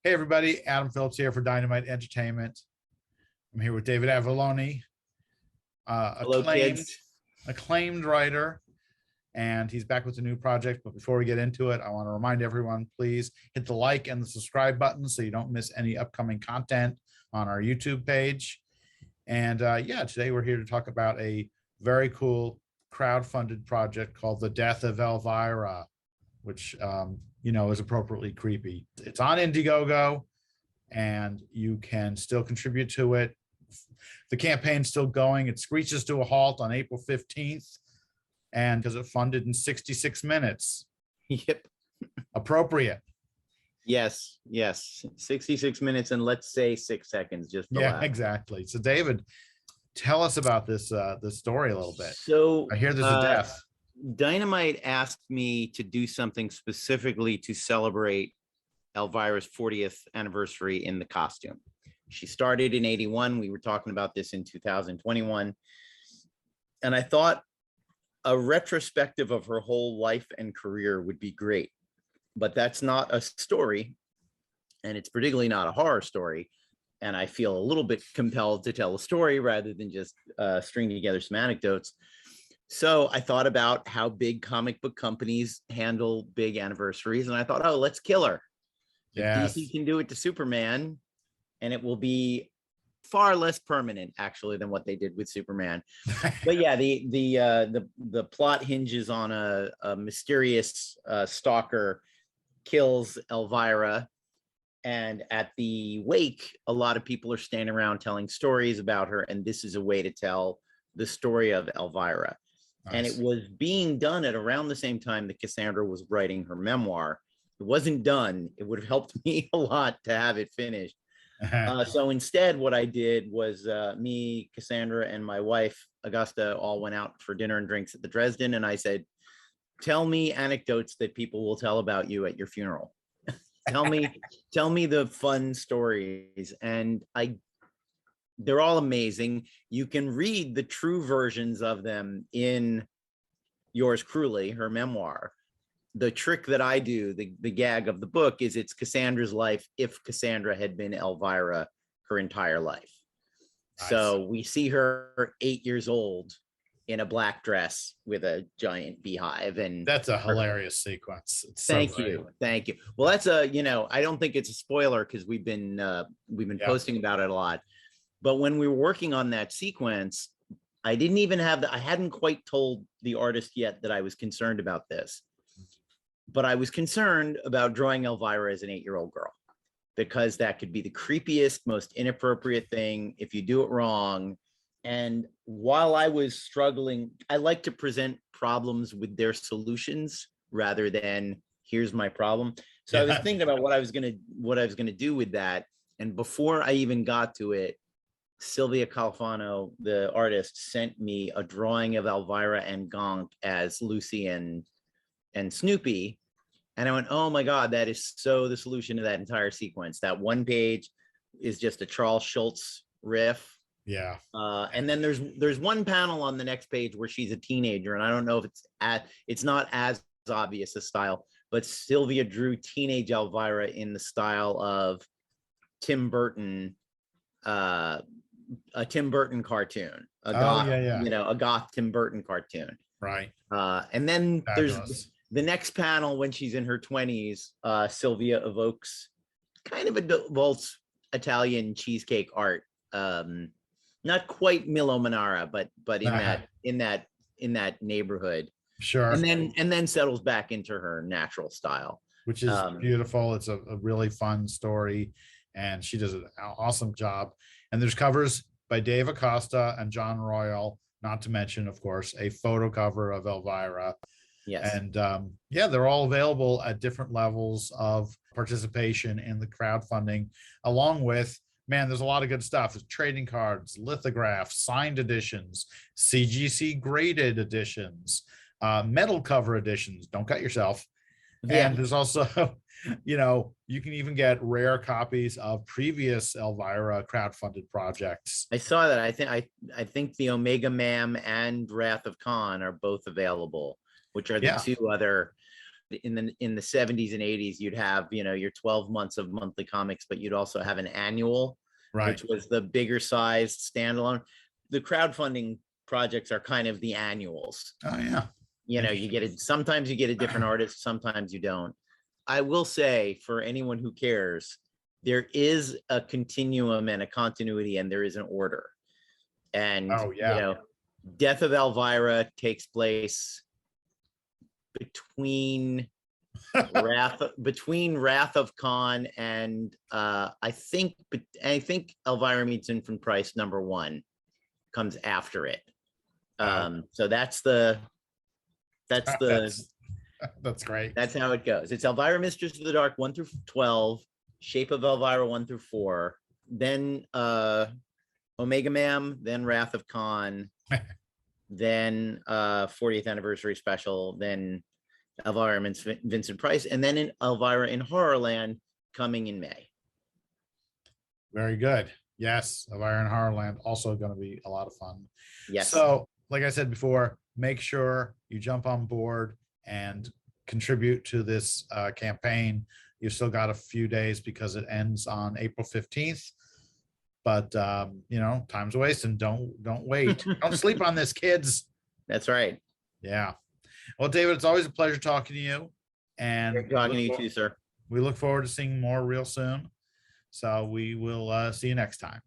Hey everybody, Adam Phillips here for Dynamite Entertainment. I'm here with David Avallone, Hello, kids. acclaimed writer, and he's back with a new project. But before we get into it, I want to remind everyone, please hit the like and the subscribe button so you don't miss any upcoming content on our YouTube page. And yeah, today we're here to talk about a very cool crowd-funded project called The Death of Elvira, which is appropriately creepy. It's on Indiegogo, and you can still contribute to it. The campaign's still going. It screeches to a halt on April 15th, and because it funded in 66 minutes. Yep. Appropriate. Yes. 66 minutes and let's say 6 seconds. Just yeah, exactly. So David, tell us about this story a little bit. So I hear there's a death. Dynamite asked me to do something specifically to celebrate Elvira's 40th anniversary in the costume. She started in 81. We were talking about this in 2021. And I thought a retrospective of her whole life and career would be great. But that's not a story. And it's particularly not a horror story. And I feel a little bit compelled to tell a story rather than just string together some anecdotes. So I thought about how big comic book companies handle big anniversaries. And I thought, oh, let's kill her. Yes. If DC can do it to Superman, and it will be far less permanent, actually, than what they did with Superman. But yeah, the plot hinges on a mysterious stalker kills Elvira. And at the wake, a lot of people are standing around telling stories about her. And this is a way to tell the story of Elvira. Nice. And it was being done at around the same time that Cassandra was writing her memoir. It wasn't done. It would have helped me a lot to have it finished. So instead, what I did was me, Cassandra, and my wife, Augusta, all went out for dinner and drinks at the Dresden. And I said, tell me anecdotes that people will tell about you at your funeral. tell me the fun stories. And they're all amazing. You can read the true versions of them in Yours Cruelly, her memoir. The trick that I do, the gag of the book, is it's Cassandra's life if Cassandra had been Elvira her entire life. Nice. So we see her 8 years old in a black dress with a giant beehive, and that's a hilarious sequence. Thank you. Well, that's I don't think it's a spoiler because we've been posting about it a lot. But when we were working on that sequence, I didn't even have I hadn't quite told the artist yet that I was concerned about this. But I was concerned about drawing Elvira as an 8-year-old girl, because that could be the creepiest, most inappropriate thing if you do it wrong. And while I was struggling, I like to present problems with their solutions rather than here's my problem. So I was thinking about what I was gonna do with that. And before I even got to it, Sylvia Califano, the artist, sent me a drawing of Elvira and Gonk as Lucy and Snoopy. And I went, oh my God, that is so the solution to that entire sequence. That one page is just a Charles Schultz riff. Yeah. And then there's one panel on the next page where she's a teenager. And I don't know if it's not as obvious a style, but Sylvia drew teenage Elvira in the style of Tim Burton, a Tim Burton cartoon, a goth Tim Burton cartoon. Right. And then Fabulous. There's the next panel when she's in her 20s. Sylvia evokes kind of adult Italian cheesecake art. Not quite Milo Manara, but in that neighborhood. Sure. And then settles back into her natural style, which is beautiful. It's a really fun story, and she does an awesome job. And there's covers by Dave Acosta and John Royal, not to mention, of course, a photo cover of Elvira. Yes. And they're all available at different levels of participation in the crowdfunding, along with, man, there's a lot of good stuff. There's trading cards, lithographs, signed editions, CGC graded editions, metal cover editions. Don't cut yourself. Yeah. And there's also, you can even get rare copies of previous Elvira crowdfunded projects. I saw that. I think the Omega Mam and Wrath of Khan are both available, which are the two other. in the 70s and 80s, you'd have, you know, your 12 months of monthly comics, but you'd also have an annual, Right. which was the bigger sized standalone. The crowdfunding projects are kind of the annuals. Oh, yeah. You know, you get it, sometimes you get a different artist, sometimes you don't. I will say, for anyone who cares, there is a continuum and a continuity, and there is an order. And Oh, yeah. you know, Death of Elvira takes place between Wrath of Khan and I think Elvira Meets Infant Price #1 comes after it. So that's great. That's how it goes. It's Elvira Mistress of the Dark 1 through 12, Shape of Elvira 1 through 4, then Omega Mam, then Wrath of Khan, then 40th anniversary special, then Elvira and Vincent Price, and then in Elvira in Horrorland coming in May. Very good. Yes, Elvira in Horrorland also going to be a lot of fun. Yes. So, like I said before, make sure you jump on board and contribute to this campaign. You've still got a few days because it ends on April 15th. But you know, time's wasting. Don't wait. Don't sleep on this, kids. That's right. Yeah. Well, David, it's always a pleasure talking to you. And Great talking to you too, sir. We look forward to seeing more real soon. So we will see you next time.